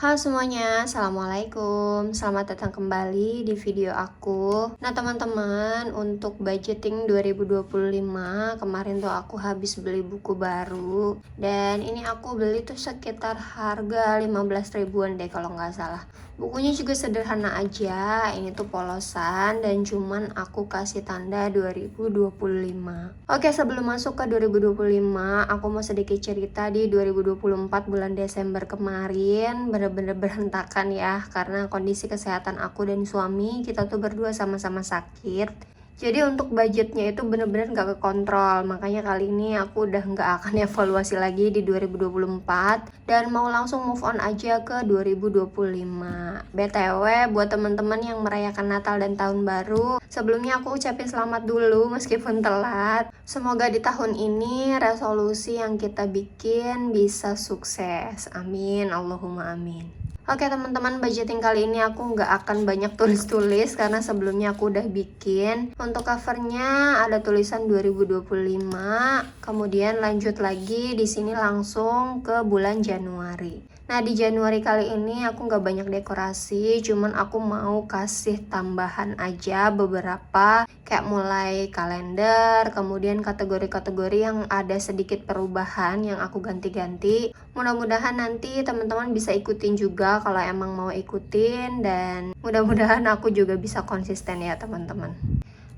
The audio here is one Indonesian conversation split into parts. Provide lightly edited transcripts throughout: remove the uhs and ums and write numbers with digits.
Halo semuanya, Assalamualaikum. Selamat datang kembali di video aku. Nah teman-teman, untuk budgeting 2025 kemarin tuh aku habis beli buku baru. Dan ini aku beli tuh sekitar harga 15 ribuan deh kalau nggak salah. Bukunya juga sederhana aja, ini tuh polosan dan cuman aku kasih tanda 2025. Oke, sebelum masuk ke 2025, aku mau sedikit cerita di 2024 bulan Desember kemarin bener-bener berantakan ya, karena kondisi kesehatan aku dan suami kita tuh berdua sama-sama sakit. Jadi untuk budgetnya itu bener-bener gak kekontrol, makanya kali ini aku udah gak akan evaluasi lagi di 2024 dan mau langsung move on aja ke 2025. BTW buat teman-teman yang merayakan Natal dan Tahun Baru, sebelumnya aku ucapin selamat dulu meskipun telat. Semoga di tahun ini resolusi yang kita bikin bisa sukses. Amin, Allahumma amin. Oke teman-teman, budgeting kali ini aku nggak akan banyak tulis-tulis karena sebelumnya aku udah bikin. Untuk covernya ada tulisan 2025, kemudian lanjut lagi di sini langsung ke bulan Januari. Nah di Januari kali ini aku nggak banyak dekorasi, cuman aku mau kasih tambahan aja beberapa, kayak mulai kalender, kemudian kategori-kategori yang ada sedikit perubahan yang aku ganti-ganti. Mudah-mudahan nanti teman-teman bisa ikutin juga kalau emang mau ikutin, dan mudah-mudahan aku juga bisa konsisten ya teman-teman.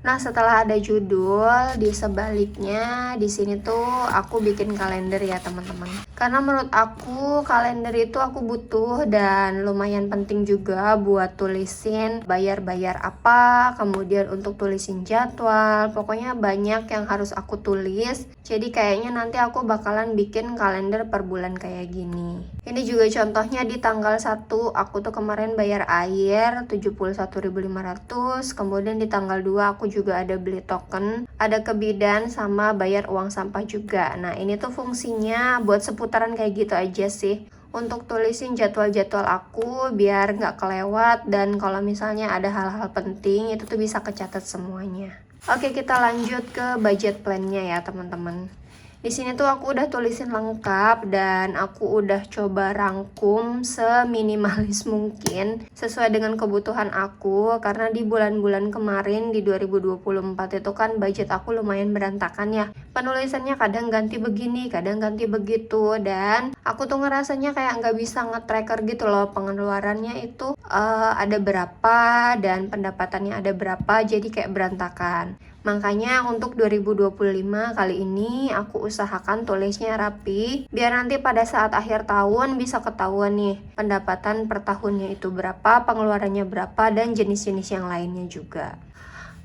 Nah setelah ada judul, di sebaliknya di sini tuh aku bikin kalender ya teman-teman. Karena menurut aku kalender itu aku butuh dan lumayan penting juga buat tulisin bayar-bayar apa, kemudian untuk tulisin jadwal, pokoknya banyak yang harus aku tulis. Jadi kayaknya nanti aku bakalan bikin kalender per bulan kayak gini. Ini juga contohnya di tanggal 1 aku tuh kemarin bayar air 71.500, kemudian di tanggal 2 aku juga ada beli token, ada ke bidan sama bayar uang sampah juga. Nah ini tuh fungsinya buat seputaran kayak gitu aja sih, untuk tulisin jadwal-jadwal aku biar nggak kelewat, dan kalau misalnya ada hal-hal penting itu tuh bisa kecatat semuanya. Oke, kita lanjut ke budget plan-nya ya teman-teman. Di sini tuh aku udah tulisin lengkap dan aku udah coba rangkum seminimalis mungkin sesuai dengan kebutuhan aku, karena di bulan-bulan kemarin di 2024 itu kan budget aku lumayan berantakan ya. Penulisannya kadang ganti begini, kadang ganti begitu, dan aku tuh ngerasanya kayak nggak bisa nge-tracker gitu loh pengeluarannya itu ada berapa dan pendapatannya ada berapa, jadi kayak berantakan. Makanya untuk 2025 kali ini aku usahakan tulisnya rapi, biar nanti pada saat akhir tahun bisa ketahuan nih pendapatan per tahunnya itu berapa, pengeluarannya berapa, dan jenis-jenis yang lainnya juga.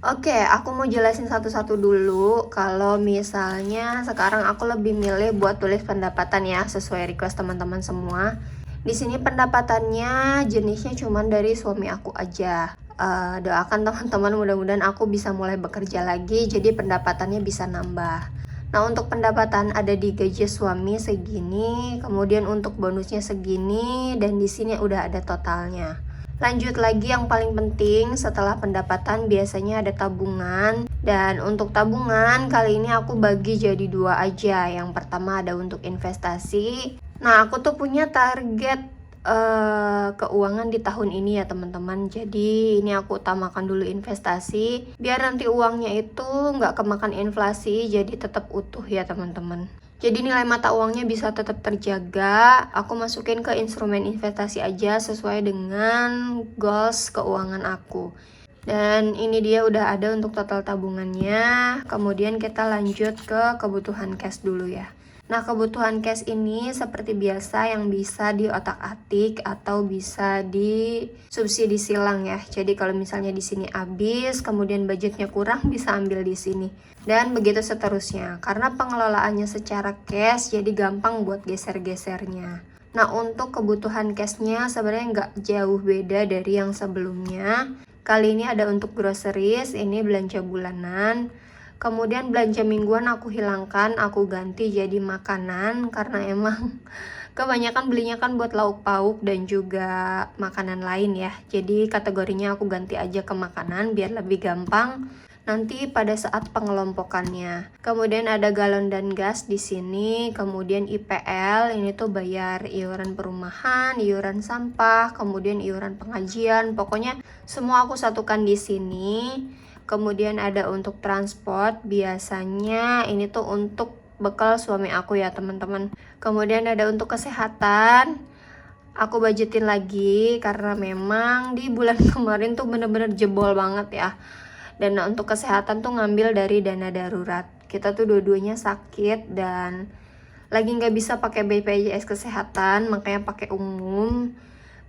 Oke, aku mau jelasin satu-satu dulu. Kalau misalnya sekarang aku lebih milih buat tulis pendapatan ya, sesuai request teman-teman semua. Di sini pendapatannya jenisnya cuman dari suami aku aja. Doakan teman-teman mudah-mudahan aku bisa mulai bekerja lagi jadi pendapatannya bisa nambah. Nah untuk pendapatan ada di gaji suami segini, kemudian untuk bonusnya segini, dan di sini udah ada totalnya. Lanjut lagi, yang paling penting setelah pendapatan biasanya ada tabungan, dan untuk tabungan kali ini aku bagi jadi dua aja. Yang pertama ada untuk investasi. Nah aku tuh punya target keuangan di tahun ini ya teman-teman. Jadi ini aku utamakan dulu investasi biar nanti uangnya itu nggak kemakan inflasi, jadi tetap utuh ya teman-teman. Jadi nilai mata uangnya bisa tetap terjaga. Aku masukin ke instrumen investasi aja sesuai dengan goals keuangan aku. Dan ini dia udah ada untuk total tabungannya. Kemudian kita lanjut ke kebutuhan cash dulu ya. Nah kebutuhan cash ini seperti biasa yang bisa diotak-atik atau bisa disubsidi silang ya. Jadi kalau misalnya di sini habis, kemudian budgetnya kurang, bisa ambil di sini. Dan begitu seterusnya. Karena pengelolaannya secara cash, jadi gampang buat geser-gesernya. Nah untuk kebutuhan cashnya sebenarnya nggak jauh beda dari yang sebelumnya. Kali ini ada untuk groceries, ini belanja bulanan. Kemudian belanja mingguan aku hilangkan, aku ganti jadi makanan, karena emang kebanyakan belinya kan buat lauk pauk dan juga makanan lain ya. Jadi kategorinya aku ganti aja ke makanan biar lebih gampang. nanti pada saat pengelompokannya. Kemudian ada galon dan gas di sini, kemudian IPL ini tuh bayar iuran perumahan, iuran sampah, kemudian iuran pengajian, pokoknya semua aku satukan di sini. Kemudian ada untuk transport, biasanya ini tuh untuk bekal suami aku ya teman-teman. Kemudian ada untuk kesehatan, aku budgetin lagi karena memang di bulan kemarin tuh bener-bener jebol banget ya. Dana untuk kesehatan tuh ngambil dari dana darurat. Kita tuh dua-duanya sakit dan lagi nggak bisa pakai BPJS kesehatan, makanya pakai umum.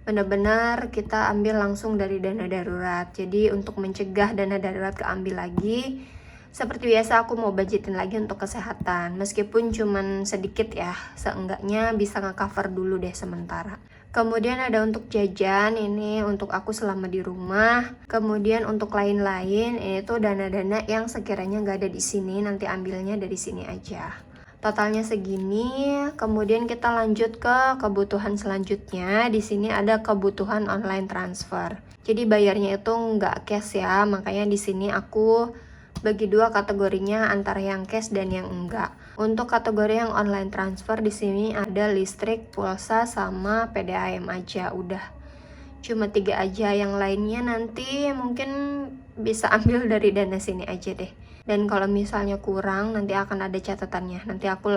Benar-benar kita ambil langsung dari dana darurat. Jadi untuk mencegah dana darurat keambil lagi, seperti biasa aku mau budgetin lagi untuk kesehatan. Meskipun cuman sedikit ya, seenggaknya bisa nge-cover dulu deh sementara. Kemudian ada untuk jajan, ini untuk aku selama di rumah. Kemudian untuk lain-lain, ini tuh dana-dana yang sekiranya nggak ada di sini, nanti ambilnya dari sini aja. Totalnya segini. Kemudian kita lanjut ke kebutuhan selanjutnya. Di sini ada kebutuhan online transfer. Jadi bayarnya itu nggak cash ya, makanya di sini aku bagi dua kategorinya antara yang cash dan yang enggak. Untuk kategori yang online transfer di sini ada listrik, pulsa, sama PDAM aja. Udah cuma 3 aja, yang lainnya nanti mungkin bisa ambil dari dana sini aja deh. Dan kalau misalnya kurang nanti akan ada catatannya. Nanti aku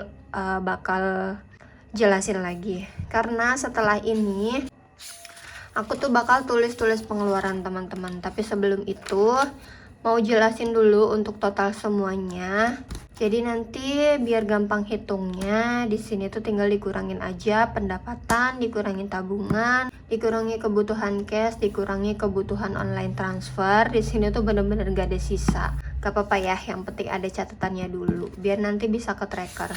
bakal jelasin lagi. Karena setelah ini aku tuh bakal tulis-tulis pengeluaran teman-teman. Tapi sebelum itu mau jelasin dulu untuk total semuanya. Jadi nanti biar gampang hitungnya, di sini tuh tinggal dikurangin aja pendapatan, dikurangin tabungan, dikurangi kebutuhan cash, dikurangi kebutuhan online transfer. Di sini tuh bener-bener gak ada sisa. Gak apa-apa ya, yang penting ada catatannya dulu, biar nanti bisa ke tracker.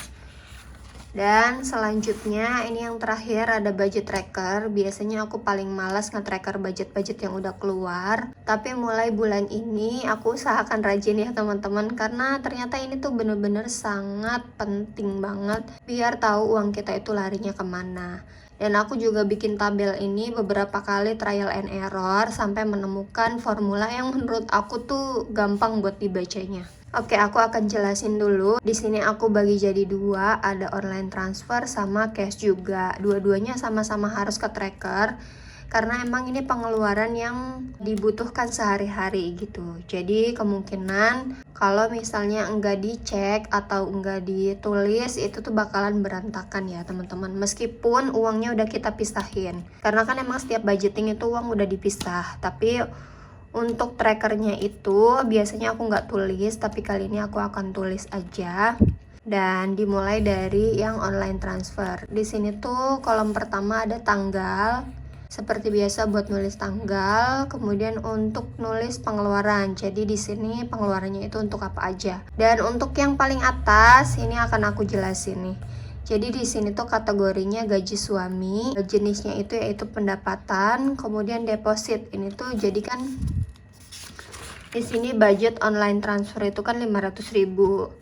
Dan selanjutnya ini yang terakhir ada budget tracker. Biasanya aku paling malas nge-tracker budget-budget yang udah keluar, tapi mulai bulan ini aku usahakan rajin ya teman-teman, karena ternyata ini tuh bener-bener sangat penting banget biar tahu uang kita itu larinya kemana. Dan aku juga bikin tabel ini beberapa kali trial and error sampai menemukan formula yang menurut aku tuh gampang buat dibacanya. Oke, aku akan jelasin dulu. Di sini aku bagi jadi dua, ada online transfer sama cash juga. Dua-duanya sama-sama harus ke tracker karena emang ini pengeluaran yang dibutuhkan sehari-hari gitu. Jadi kemungkinan kalau misalnya enggak dicek atau enggak ditulis itu tuh bakalan berantakan ya teman-teman. Meskipun uangnya udah kita pisahin. Karena kan emang setiap budgeting itu uang udah dipisah, tapi untuk trackernya itu biasanya aku nggak tulis, tapi kali ini aku akan tulis aja. Dan dimulai dari yang online transfer. Di sini tuh kolom pertama ada tanggal. Seperti biasa buat nulis tanggal, kemudian untuk nulis pengeluaran. Jadi di sini pengeluarannya itu untuk apa aja. Dan untuk yang paling atas ini akan aku jelasin nih. Jadi di sini tuh kategorinya gaji suami, jenisnya itu yaitu pendapatan, kemudian deposit. Ini tuh jadikan di sini budget online transfer itu kan 500.000.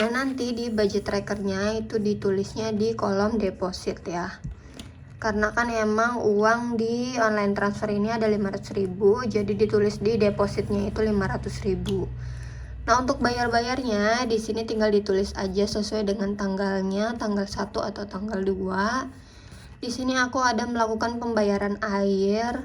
Nah, nanti di budget trackernya itu ditulisnya di kolom deposit ya. Karena kan emang uang di online transfer ini ada 500.000, jadi ditulis di depositnya itu 500.000. Nah, untuk bayar-bayarnya di sini tinggal ditulis aja sesuai dengan tanggalnya, tanggal 1 atau tanggal 2. Di sini aku ada melakukan pembayaran air.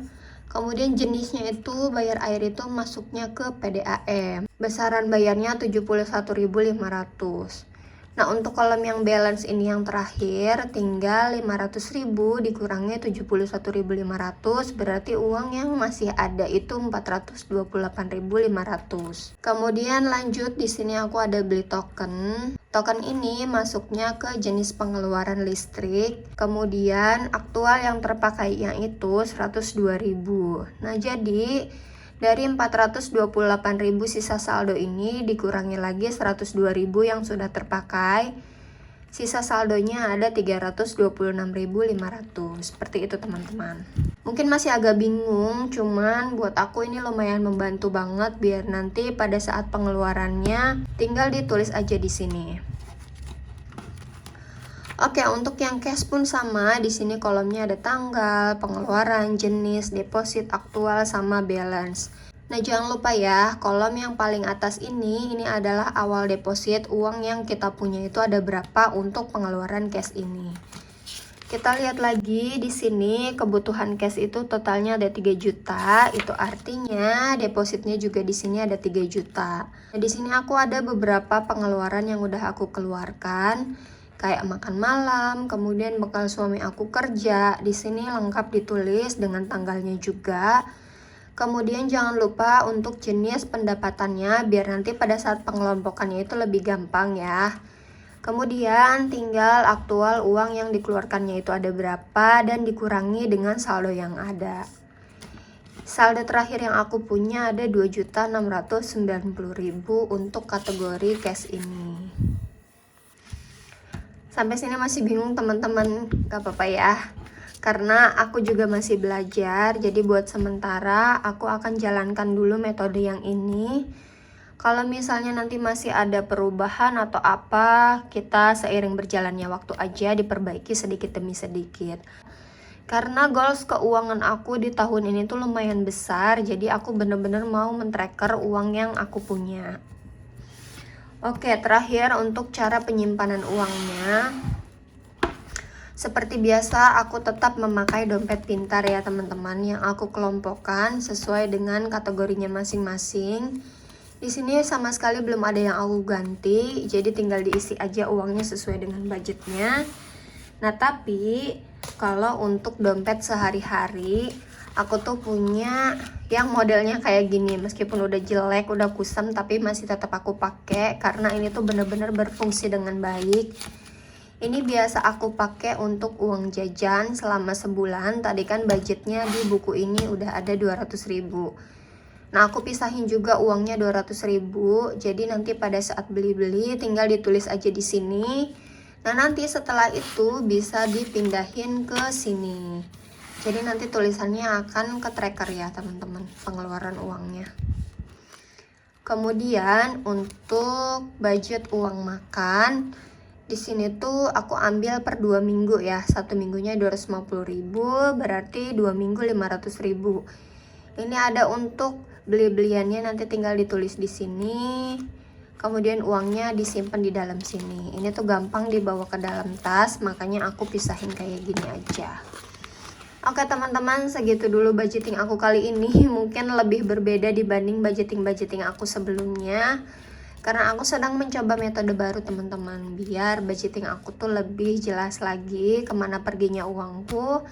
Kemudian jenisnya itu bayar air itu masuknya ke PDAM. Besaran bayarnya 71.500. Nah, untuk kolom yang balance ini yang terakhir tinggal 500.000 dikurangi 71.500, berarti uang yang masih ada itu 428.500. Kemudian lanjut di sini aku ada beli token. Token ini masuknya ke jenis pengeluaran listrik. Kemudian aktual yang terpakainya itu 102.000. Nah, jadi dari 428.000 sisa saldo ini dikurangi lagi 102.000 yang sudah terpakai. Sisa saldonya ada 326.500. Seperti itu teman-teman. Mungkin masih agak bingung, cuman buat aku ini lumayan membantu banget biar nanti pada saat pengeluarannya tinggal ditulis aja di sini. Oke, untuk yang cash pun sama. Di sini kolomnya ada tanggal, pengeluaran, jenis, deposit, aktual, sama balance. Nah, jangan lupa ya, kolom yang paling atas ini adalah awal deposit uang yang kita punya itu ada berapa untuk pengeluaran cash ini. Kita lihat lagi di sini kebutuhan cash itu totalnya ada 3 juta. Itu artinya depositnya juga di sini ada 3 juta. Nah, di sini aku ada beberapa pengeluaran yang udah aku keluarkan, kayak makan malam, kemudian bekal suami aku kerja. Di sini lengkap ditulis dengan tanggalnya juga. Kemudian jangan lupa untuk jenis pendapatannya biar nanti pada saat pengelompokannya itu lebih gampang ya. Kemudian tinggal aktual uang yang dikeluarkannya itu ada berapa dan dikurangi dengan saldo yang ada. Saldo terakhir yang aku punya ada 2.690.000 untuk kategori cash ini. Sampai sini masih bingung teman-teman? Gak apa-apa ya. Karena aku juga masih belajar, jadi buat sementara aku akan jalankan dulu metode yang ini. Kalau misalnya nanti masih ada perubahan atau apa, kita seiring berjalannya waktu aja diperbaiki sedikit demi sedikit. Karena goals keuangan aku di tahun ini tuh lumayan besar, jadi aku bener-bener mau men-tracker uang yang aku punya. Oke, terakhir untuk cara penyimpanan uangnya. Seperti biasa, aku tetap memakai dompet pintar ya teman-teman, yang aku kelompokkan sesuai dengan kategorinya masing-masing. Di sini sama sekali belum ada yang aku ganti, jadi tinggal diisi aja uangnya sesuai dengan budgetnya. Nah, tapi kalau untuk dompet sehari-hari, aku tuh punya yang modelnya kayak gini. Meskipun udah jelek, udah kusam, tapi masih tetap aku pakai karena ini tuh bener-bener berfungsi dengan baik. Ini biasa aku pakai untuk uang jajan selama sebulan. Tadi kan budgetnya di buku ini udah ada 200.000. Nah, aku pisahin juga uangnya 200.000. Jadi nanti pada saat beli-beli tinggal ditulis aja di sini. Nah, nanti setelah itu bisa dipindahin ke sini. Jadi nanti tulisannya akan ke tracker ya, teman-teman, pengeluaran uangnya. Kemudian untuk budget uang makan, di sini tuh aku ambil per 2 minggu ya. 1 minggunya 250.000, berarti 2 minggu 500.000. Ini ada untuk beli-beliannya, nanti tinggal ditulis di sini. Kemudian uangnya disimpan di dalam sini. Ini tuh gampang dibawa ke dalam tas, makanya aku pisahin kayak gini aja. Oke teman-teman, segitu dulu budgeting aku kali ini. Mungkin lebih berbeda dibanding budgeting aku sebelumnya, karena aku sedang mencoba metode baru teman-teman, biar budgeting aku tuh lebih jelas lagi kemana perginya uangku.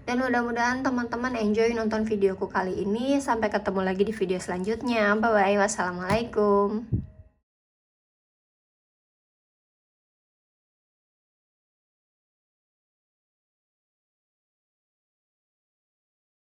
Dan mudah-mudahan teman-teman enjoy nonton videoku kali ini. Sampai ketemu lagi di video selanjutnya. Bye-bye. Wassalamualaikum.